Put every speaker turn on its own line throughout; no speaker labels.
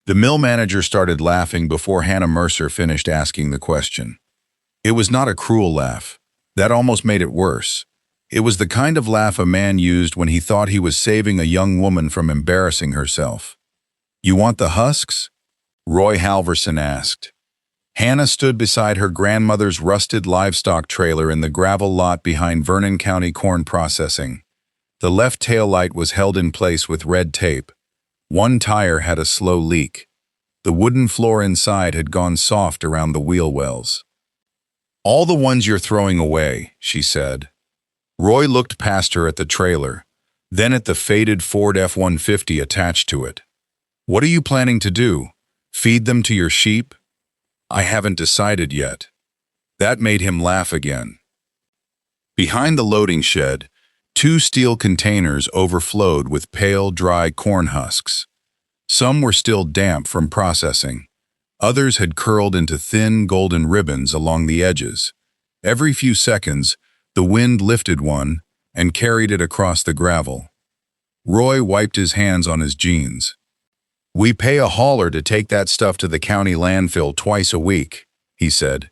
The mill manager started laughing before Hannah Mercer finished asking the question. It was not a cruel laugh. That almost made it worse. It was the kind of laugh a man used when he thought he was saving a young woman from embarrassing herself. "You want the husks?" Roy Halverson asked. Hannah stood beside her grandmother's rusted livestock trailer in the gravel lot behind Vernon County Corn Processing. The left tail light was held in place with red tape. One tire had a slow leak. The wooden floor inside had gone soft around the wheel wells. "All the ones you're throwing away," she said. Roy looked past her at the trailer, then at the faded Ford F-150 attached to it. "What are you planning to do? Feed them to your sheep?" "I haven't decided yet." That made him laugh again. Behind the loading shed, 2 steel containers overflowed with pale, dry corn husks. Some were still damp from processing. Others had curled into thin, golden ribbons along the edges. Every few seconds, the wind lifted one and carried it across the gravel. Roy wiped his hands on his jeans. "We pay a hauler to take that stuff to the county landfill twice a week," he said.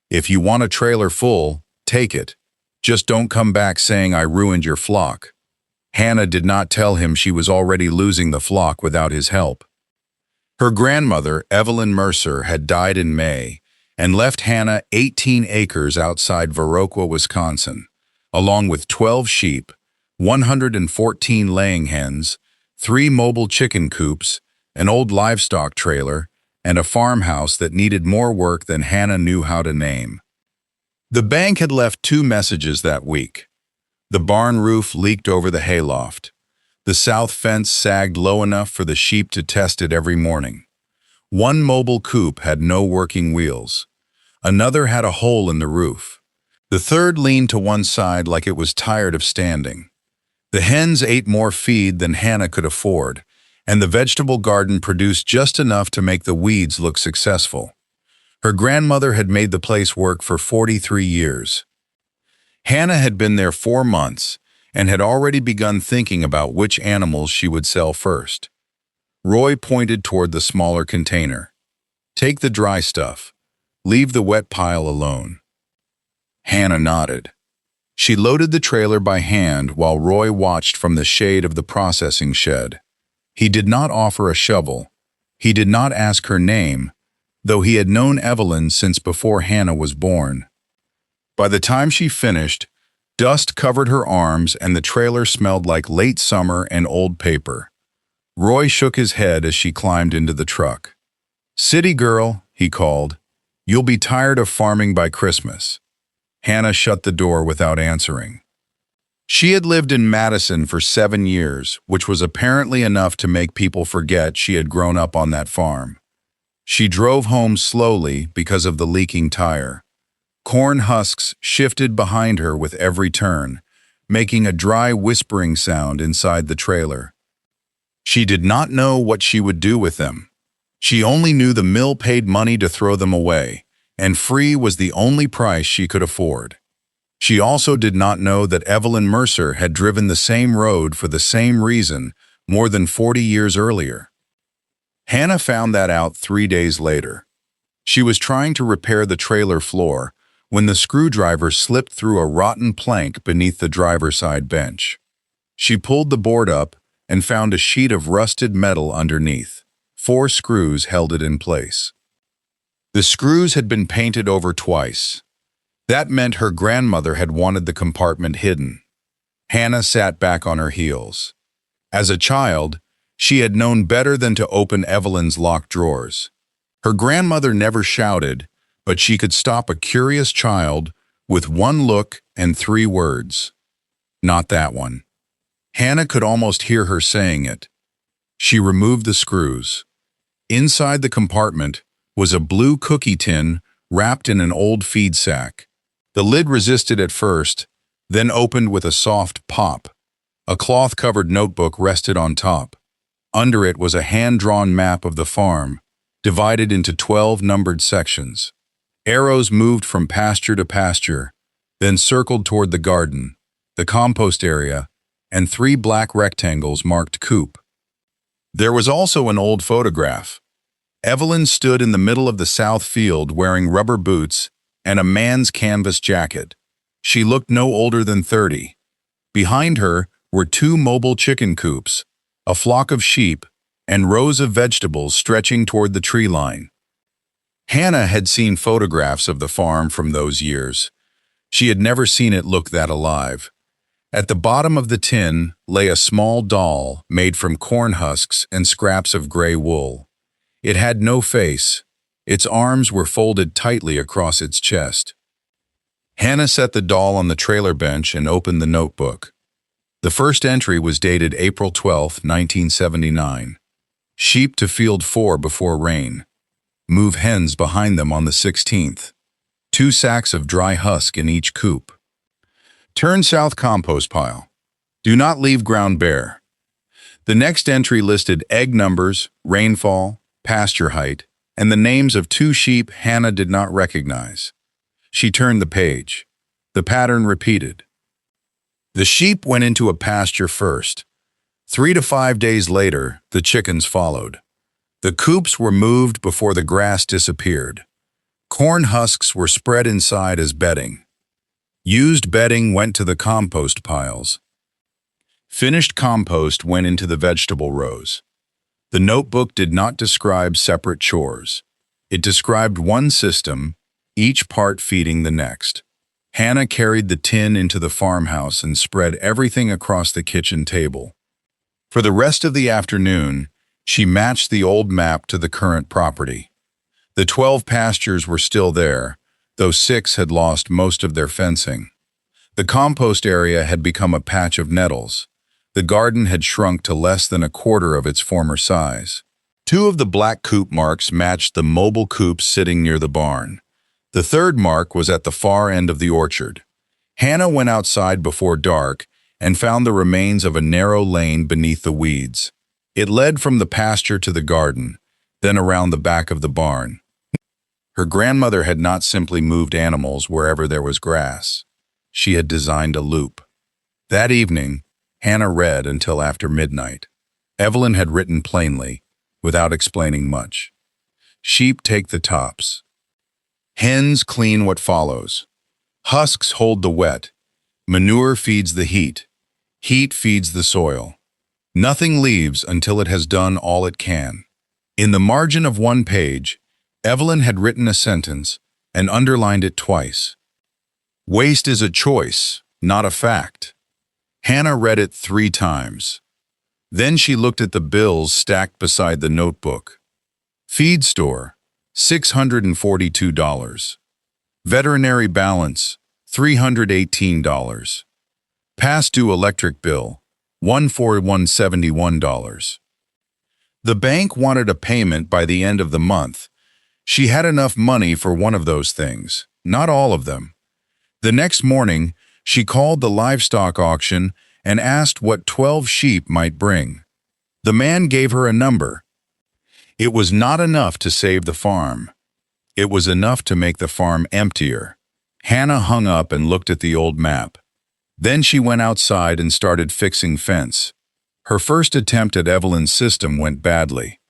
"If you want a trailer full, take it. Just don't come back saying I ruined your flock." Hannah did not tell him she was already losing the flock without his help. Her grandmother, Evelyn Mercer, had died in May and left Hannah 18 acres outside Viroqua, Wisconsin, along with 12 sheep, 114 laying hens, 3 mobile chicken coops, an old livestock trailer, and a farmhouse that needed more work than Hannah knew how to name. The bank had left 2 messages that week. The barn roof leaked over the hayloft. The south fence sagged low enough for the sheep to test it every morning. One mobile coop had no working wheels. Another had a hole in the roof. The third leaned to one side like it was tired of standing. The hens ate more feed than Hannah could afford, and the vegetable garden produced just enough to make the weeds look successful. Her grandmother had made the place work for 43 years. Hannah had been there 4 months and had already begun thinking about which animals she would sell first. Roy pointed toward the smaller container. "Take the dry stuff. Leave the wet pile alone." Hannah nodded. She loaded the trailer by hand while Roy watched from the shade of the processing shed. He did not offer a shovel. He did not ask her name, though he had known Evelyn since before Hannah was born. By the time she finished, dust covered her arms and the trailer smelled like late summer and old paper. Roy shook his head as she climbed into the truck. "City girl," he called, "you'll be tired of farming by Christmas." Hannah shut the door without answering. She had lived in Madison for 7 years, which was apparently enough to make people forget she had grown up on that farm. She drove home slowly because of the leaking tire. Corn husks shifted behind her with every turn, making a dry whispering sound inside the trailer. She did not know what she would do with them. She only knew the mill paid money to throw them away, and free was the only price she could afford. She also did not know that Evelyn Mercer had driven the same road for the same reason more than 40 years earlier. Hannah found that out 3 days later. She was trying to repair the trailer floor when the screwdriver slipped through a rotten plank beneath the driver's side bench. She pulled the board up and found a sheet of rusted metal underneath. 4 screws held it in place. The screws had been painted over twice. That meant her grandmother had wanted the compartment hidden. Hannah sat back on her heels. As a child, she had known better than to open Evelyn's locked drawers. Her grandmother never shouted, but she could stop a curious child with 1 look and 3 words. "Not that one." Hannah could almost hear her saying it. She removed the screws. Inside the compartment was a blue cookie tin wrapped in an old feed sack. The lid resisted at first, then opened with a soft pop. A cloth-covered notebook rested on top. Under it was a hand-drawn map of the farm, divided into 12 numbered sections. Arrows moved from pasture to pasture, then circled toward the garden, the compost area, and 3 black rectangles marked Coop. There was also an old photograph. Evelyn stood in the middle of the south field wearing rubber boots and a man's canvas jacket. She looked no older than 30. Behind her were two mobile chicken coops, a flock of sheep, and rows of vegetables stretching toward the tree line. Hannah had seen photographs of the farm from those years. She had never seen it look that alive. At the bottom of the tin lay a small doll made from corn husks and scraps of gray wool. It had no face. Its arms were folded tightly across its chest. Hannah set the doll on the trailer bench and opened the notebook. The first entry was dated April 12, 1979. Sheep to field 4 before rain. Move hens behind them on the 16th. 2 sacks of dry husk in each coop. Turn south compost pile. Do not leave ground bare. The next entry listed egg numbers, rainfall, pasture height, and the names of 2 sheep Hannah did not recognize. She turned the page. The pattern repeated. The sheep went into a pasture first. 3 to 5 days later, the chickens followed. The coops were moved before the grass disappeared. Corn husks were spread inside as bedding. Used bedding went to the compost piles. Finished compost went into the vegetable rows. The notebook did not describe separate chores. It described one system, each part feeding the next. Hannah carried the tin into the farmhouse and spread everything across the kitchen table. For the rest of the afternoon, she matched the old map to the current property. The 12 pastures were still there, though 6 had lost most of their fencing. The compost area had become a patch of nettles. The garden had shrunk to less than a quarter of its former size. 2 of the black coop marks matched the mobile coops sitting near the barn. The third mark was at the far end of the orchard. Hannah went outside before dark and found the remains of a narrow lane beneath the weeds. It led from the pasture to the garden, then around the back of the barn. Her grandmother had not simply moved animals wherever there was grass. She had designed a loop. That evening, Hannah read until after midnight. Evelyn had written plainly, without explaining much. Sheep take the tops. Hens clean what follows. Husks hold the wet. Manure feeds the heat. Heat feeds the soil. Nothing leaves until it has done all it can. In the margin of one page, Evelyn had written a sentence and underlined it twice. Waste is a choice, not a fact. Hannah read it 3 times. Then she looked at the bills stacked beside the notebook. Feed store, $642. Veterinary balance, $318. Past due electric bill, $14171. The bank wanted a payment by the end of the month. She had enough money for one of those things, not all of them. The next morning, she called the livestock auction and asked what 12 sheep might bring. The man gave her a number. It was not enough to save the farm. It was enough to make the farm emptier. Hannah hung up and looked at the old map. Then she went outside and started fixing fence. Her first attempt at Evelyn's system went badly.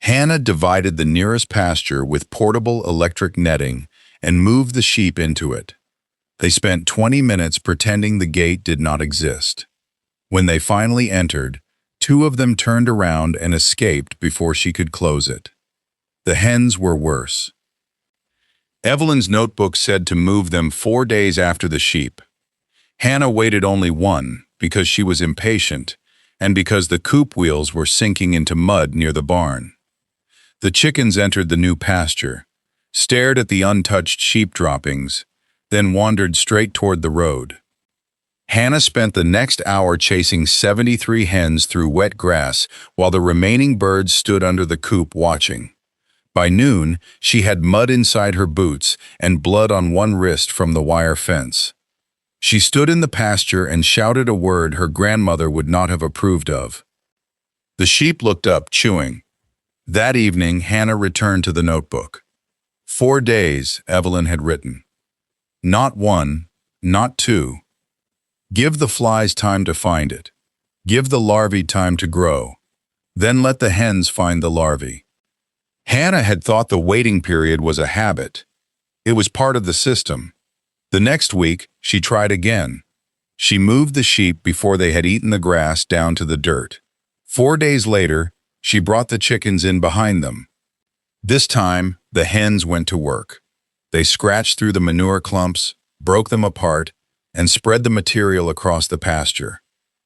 Hannah divided the nearest pasture with portable electric netting and moved the sheep into it. They spent 20 minutes pretending the gate did not exist. When they finally entered, 2 of them turned around and escaped before she could close it. The hens were worse. Evelyn's notebook said to move them 4 days after the sheep. Hannah waited only 1 because she was impatient and because the coop wheels were sinking into mud near the barn. The chickens entered the new pasture, stared at the untouched sheep droppings, then wandered straight toward the road. Hannah spent the next hour chasing 73 hens through wet grass while the remaining birds stood under the coop watching. By noon, she had mud inside her boots and blood on one wrist from the wire fence. She stood in the pasture and shouted a word her grandmother would not have approved of. The sheep looked up, chewing. That evening, Hannah returned to the notebook. 4 days, Evelyn had written. Not 1, not 2. Give the flies time to find it. Give the larvae time to grow. Then let the hens find the larvae. Hannah had thought the waiting period was a habit. It was part of the system. The next week, she tried again. She moved the sheep before they had eaten the grass down to the dirt. 4 days later, she brought the chickens in behind them. This time, the hens went to work. They scratched through the manure clumps, broke them apart, and spread the material across the pasture.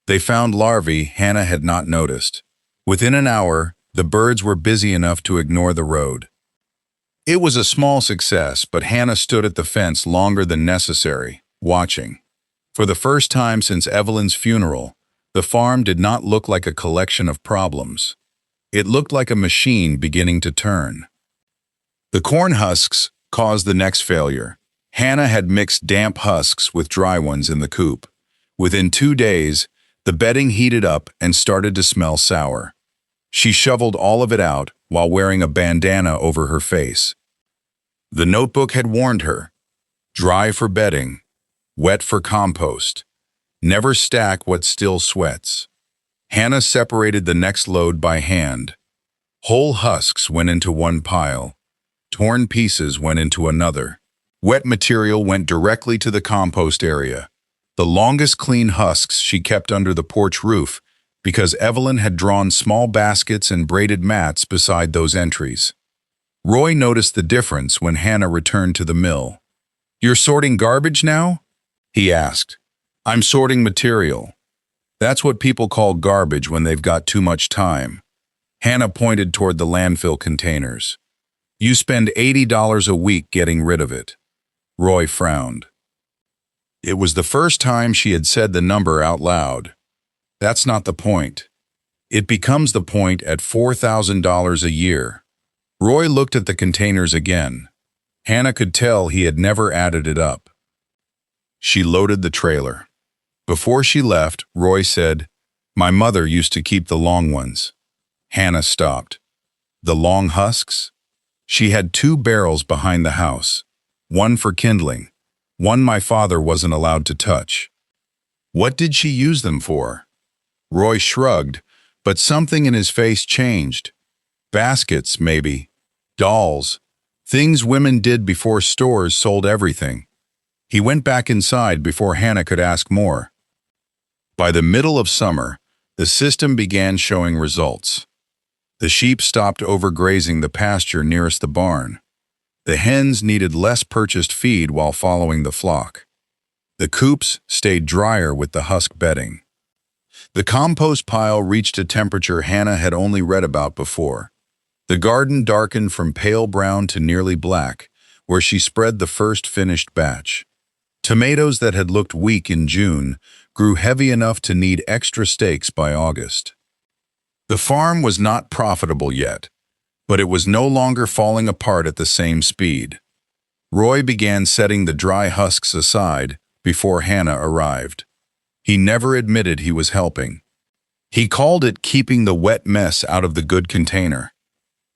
They found larvae Hannah had not noticed. Within an hour, the birds were busy enough to ignore the road. It was a small success, but Hannah stood at the fence longer than necessary, watching. For the first time since Evelyn's funeral, the farm did not look like a collection of problems. It looked like a machine beginning to turn. The corn husks caused the next failure. Hannah had mixed damp husks with dry ones in the coop. Within 2 days, the bedding heated up and started to smell sour. She shoveled all of it out while wearing a bandana over her face. The notebook had warned her, dry for bedding, wet for compost. Never stack what still sweats. Hannah separated the next load by hand. Whole husks went into one pile. Torn pieces went into another. Wet material went directly to the compost area. The longest clean husks she kept under the porch roof because Evelyn had drawn small baskets and braided mats beside those entries. Roy noticed the difference when Hannah returned to the mill. "You're sorting garbage now?" he asked. "I'm sorting material. That's what people call garbage when they've got too much time." Hannah pointed toward the landfill containers. "You spend $80 a week getting rid of it." Roy frowned. It was the first time she had said the number out loud. That's not the point. It becomes the point at $4,000 a year. Roy looked at the containers again. Hannah could tell he had never added it up. She loaded the trailer. Before she left, Roy said, "My mother used to keep the long ones." Hannah stopped. The long husks? She had 2 barrels behind the house, one for kindling, one my father wasn't allowed to touch. What did she use them for? Roy shrugged, but something in his face changed. Baskets, maybe. Dolls. Things women did before stores sold everything. He went back inside before Hannah could ask more. By the middle of summer, the system began showing results. The sheep stopped overgrazing the pasture nearest the barn. The hens needed less purchased feed while following the flock. The coops stayed drier with the husk bedding. The compost pile reached a temperature Hannah had only read about before. The garden darkened from pale brown to nearly black, where she spread the first finished batch. Tomatoes that had looked weak in June grew heavy enough to need extra stakes by August. The farm was not profitable yet, but it was no longer falling apart at the same speed. Roy began setting the dry husks aside before Hannah arrived. He never admitted he was helping. He called it keeping the wet mess out of the good container.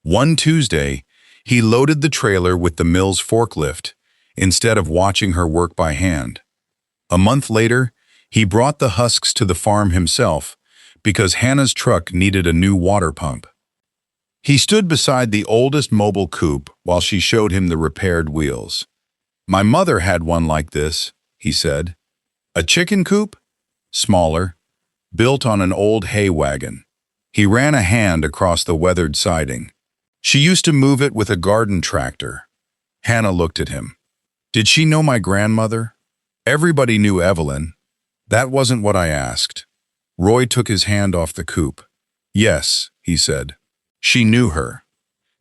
One Tuesday, he loaded the trailer with the mill's forklift instead of watching her work by hand. A month later, he brought the husks to the farm himself because Hannah's truck needed a new water pump. He stood beside the oldest mobile coop while she showed him the repaired wheels. "My mother had one like this," he said. "A chicken coop? Smaller, built on an old hay wagon." He ran a hand across the weathered siding. "She used to move it with a garden tractor." Hannah looked at him. "Did she know my grandmother?" "Everybody knew Evelyn. That wasn't what I asked." Roy took his hand off the coop. "Yes," he said. "She knew her."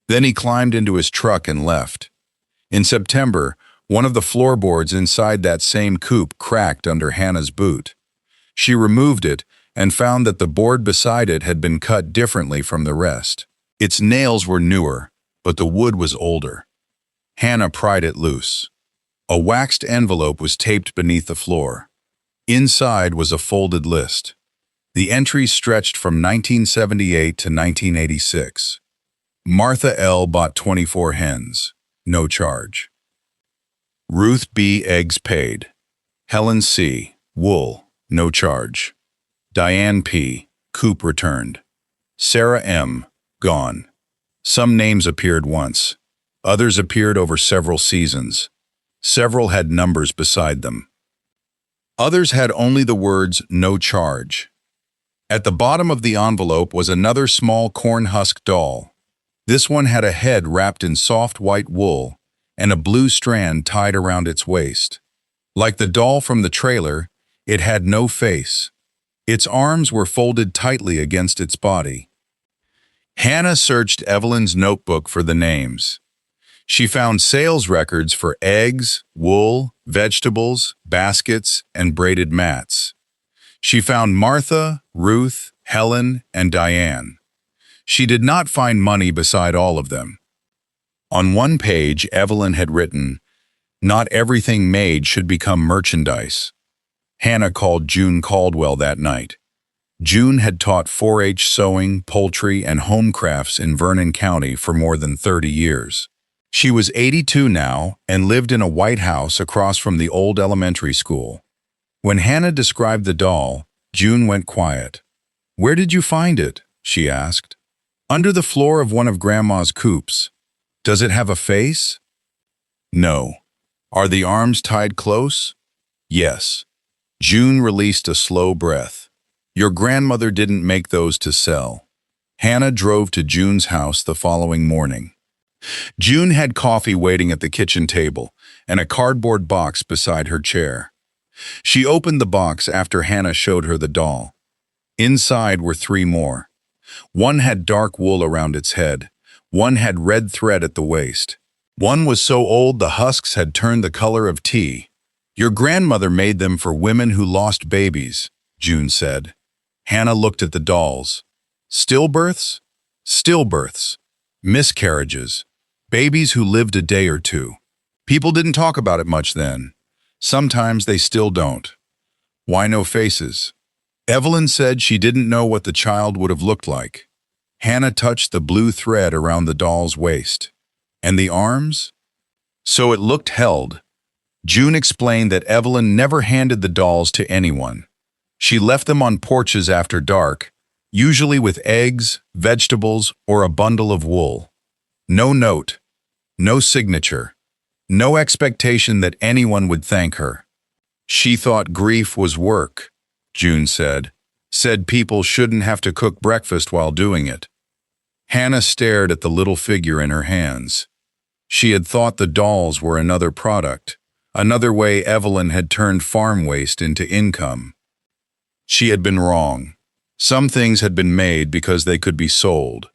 Then he climbed into his truck and left. In September, one of the floorboards inside that same coop cracked under Hannah's boot. She removed it and found that the board beside it had been cut differently from the rest. Its nails were newer, but the wood was older. Hannah pried it loose. A waxed envelope was taped beneath the floor. Inside was a folded list. The entries stretched from 1978 to 1986. Martha L. bought 24 hens. No charge. Ruth B. eggs paid. Helen C. wool. No charge. Diane P. coop returned. Sarah M. gone. Some names appeared once. Others appeared over several seasons. Several had numbers beside them. Others had only the words "no charge." At the bottom of the envelope was another small corn-husk doll. This one had a head wrapped in soft white wool and a blue strand tied around its waist. Like the doll from the trailer, it had no face. Its arms were folded tightly against its body. Hannah searched Evelyn's notebook for the names. She found sales records for eggs, wool, vegetables, baskets, and braided mats. She found Martha, Ruth, Helen, and Diane. She did not find money beside all of them. On one page, Evelyn had written, "Not everything made should become merchandise." Hannah called June Caldwell that night. June had taught 4-H sewing, poultry, and home crafts in Vernon County for more than 30 years. She was 82 now and lived in a white house across from the old elementary school. When Hannah described the doll, June went quiet. "Where did you find it?" she asked. "Under the floor of one of Grandma's coops. Does it have a face?" "No." "Are the arms tied close?" "Yes." June released a slow breath. "Your grandmother didn't make those to sell." Hannah drove to June's house the following morning. June had coffee waiting at the kitchen table and a cardboard box beside her chair. She opened the box after Hannah showed her the doll. Inside were 3 more. One had dark wool around its head. One had red thread at the waist. One was so old the husks had turned the color of tea. "Your grandmother made them for women who lost babies," June said. Hannah looked at the dolls. "Stillbirths?" "Stillbirths. Miscarriages. Babies who lived a day or 2. People didn't talk about it much then. Sometimes they still don't." "Why no faces?" Evelyn said she didn't know what the child would have looked like. Hannah touched the blue thread around the doll's waist. "And the arms?" "So it looked held." June explained that Evelyn never handed the dolls to anyone. She left them on porches after dark, usually with eggs, vegetables, or a bundle of wool. No note, no signature, no expectation that anyone would thank her. "She thought grief was work," June said. "Said people shouldn't have to cook breakfast while doing it." Hannah stared at the little figure in her hands. She had thought the dolls were another product, another way Evelyn had turned farm waste into income. She had been wrong. Some things had been made because they could be sold.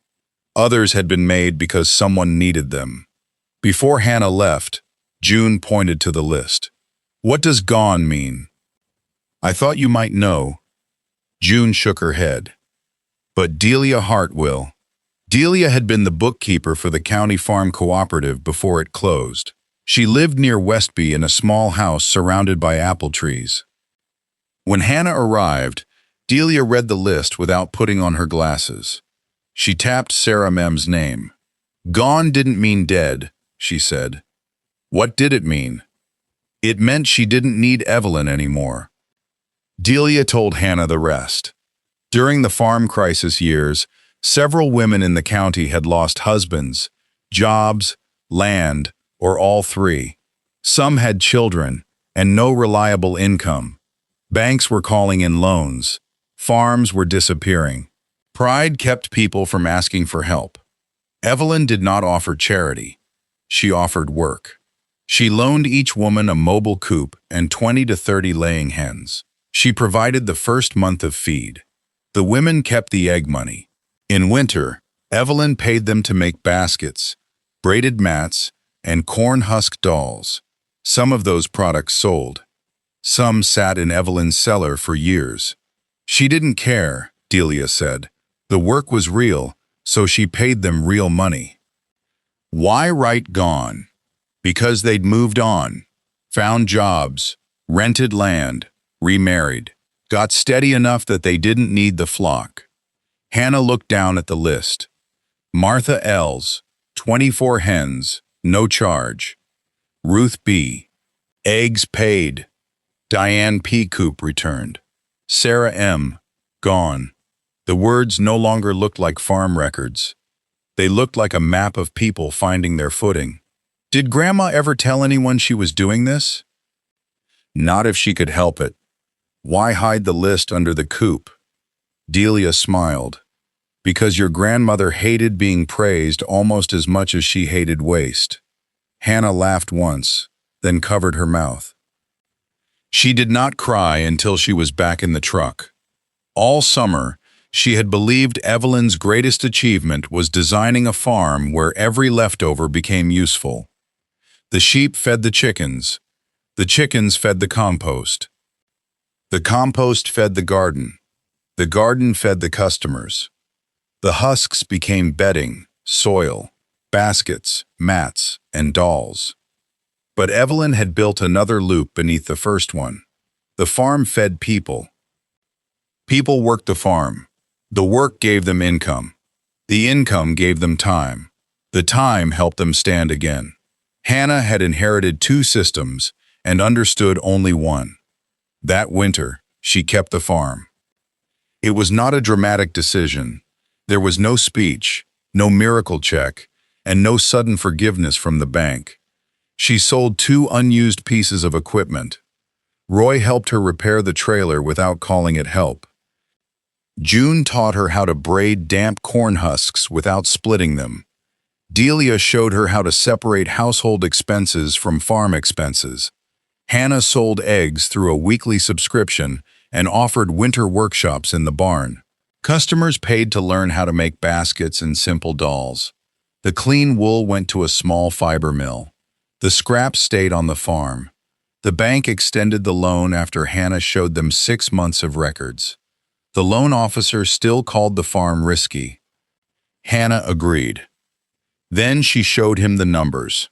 Others had been made because someone needed them. Before Hannah left, June pointed to the list. "What does gone mean?" "I thought you might know." June shook her head. "But Delia Hart will." Delia had been the bookkeeper for the county farm cooperative before it closed. She lived near Westby in a small house surrounded by apple trees. When Hannah arrived, Delia read the list without putting on her glasses. She tapped Sarah Mem's name. "Gone didn't mean dead," she said. "What did it mean?" "It meant she didn't need Evelyn anymore." Delia told Hannah the rest. During the farm crisis years, several women in the county had lost husbands, jobs, land, or all 3. Some had children and no reliable income. Banks were calling in loans. Farms were disappearing. Pride kept people from asking for help. Evelyn did not offer charity. She offered work. She loaned each woman a mobile coop and 20 to 30 laying hens. She provided the first month of feed. The women kept the egg money. In winter, Evelyn paid them to make baskets, braided mats, and corn-husk dolls. Some of those products sold. Some sat in Evelyn's cellar for years. She didn't care, Delia said. The work was real, so she paid them real money. Why write gone? Because they'd moved on, found jobs, rented land, remarried, got steady enough that they didn't need the flock. Hannah looked down at the list. Martha L's, 24 hens, no charge. Ruth B, eggs paid. Diane P. Coop returned. Sarah M, gone. The words no longer looked like farm records. They looked like a map of people finding their footing. Did Grandma ever tell anyone she was doing this? Not if she could help it. Why hide the list under the coop? Delia smiled. Because your grandmother hated being praised almost as much as she hated waste. Hannah laughed once, then covered her mouth. She did not cry until she was back in the truck. All summer, she had believed Evelyn's greatest achievement was designing a farm where every leftover became useful. The sheep fed the chickens fed the compost fed the garden fed the customers. The husks became bedding, soil, baskets, mats, and dolls. But Evelyn had built another loop beneath the first one. The farm fed people. People worked the farm. The work gave them income. The income gave them time. The time helped them stand again. Hannah had inherited two systems and understood only one. That winter, she kept the farm. It was not a dramatic decision. There was no speech, no miracle check, and no sudden forgiveness from the bank. She sold 2 unused pieces of equipment. Roy helped her repair the trailer without calling it help. June taught her how to braid damp corn husks without splitting them. Delia showed her how to separate household expenses from farm expenses. Hannah sold eggs through a weekly subscription and offered winter workshops in the barn. Customers paid to learn how to make baskets and simple dolls. The clean wool went to a small fiber mill. The scraps stayed on the farm. The bank extended the loan after Hannah showed them 6 months of records. The loan officer still called the farm risky. Hannah agreed. Then she showed him the numbers.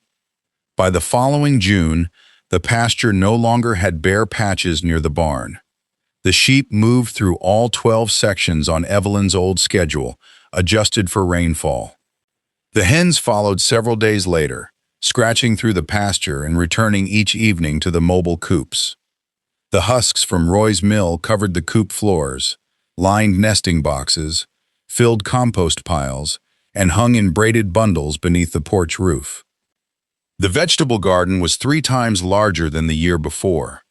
By the following June, the pasture no longer had bare patches near the barn. The sheep moved through all 12 sections on Evelyn's old schedule, adjusted for rainfall. The hens followed several days later, scratching through the pasture and returning each evening to the mobile coops. The husks from Roy's mill covered the coop floors, lined nesting boxes, filled compost piles, and hung in braided bundles beneath the porch roof. The vegetable garden was 3 times larger than the year before.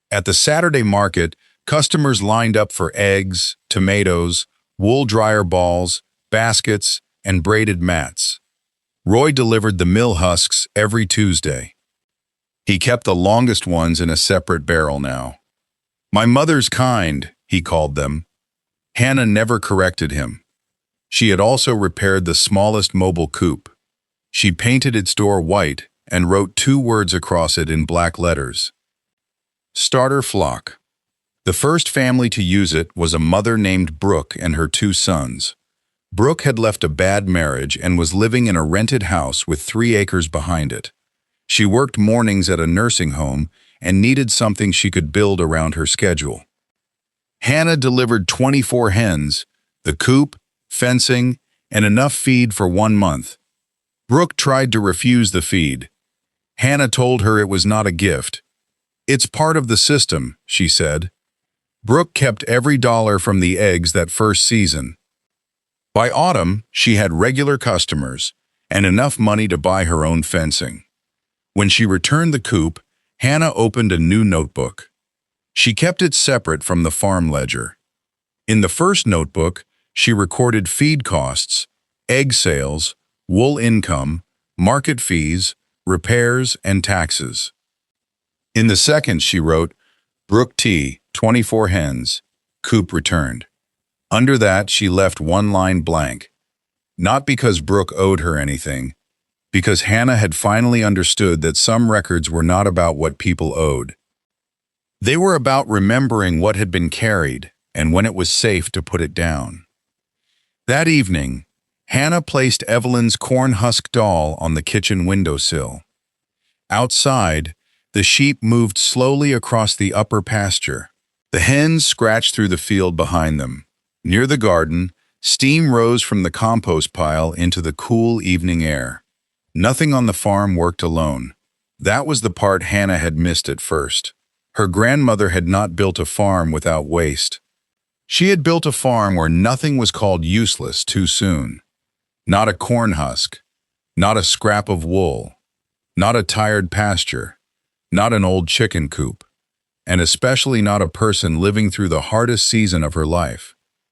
At the Saturday market, customers lined up for eggs, tomatoes, wool dryer balls, baskets, and braided mats. Roy delivered the mill husks every Tuesday. He kept the longest ones in a separate barrel now. "My mother's kind," he called them. Hannah never corrected him. She had also repaired the smallest mobile coop. She painted its door white and wrote 2 words across it in black letters. Starter flock. The first family to use it was a mother named Brooke and her 2 sons. Brooke had left a bad marriage and was living in a rented house with 3 acres behind it. She worked mornings at a nursing home and needed something she could build around her schedule. Hannah delivered 24 hens, the coop, fencing, and enough feed for 1 month. Brooke tried to refuse the feed. Hannah told her it was not a gift. "It's part of the system," she said. Brooke kept every dollar from the eggs that first season. By autumn, she had regular customers and enough money to buy her own fencing. When she returned the coop, Hannah opened a new notebook. She kept it separate from the farm ledger. In the first notebook, she recorded feed costs, egg sales, wool income, market fees, repairs, and taxes. In the second, she wrote, "Brooke T, 24 hens, coop returned." Under that, she left 1 line blank. Not because Brooke owed her anything, because Hannah had finally understood that some records were not about what people owed. They were about remembering what had been carried and when it was safe to put it down. That evening, Hannah placed Evelyn's corn-husk doll on the kitchen windowsill. Outside, the sheep moved slowly across the upper pasture. The hens scratched through the field behind them. Near the garden, steam rose from the compost pile into the cool evening air. Nothing on the farm worked alone. That was the part Hannah had missed at first. Her grandmother had not built a farm without waste. She had built a farm where nothing was called useless too soon. Not a corn husk, not a scrap of wool, not a tired pasture, not an old chicken coop, and especially not a person living through the hardest season of her life.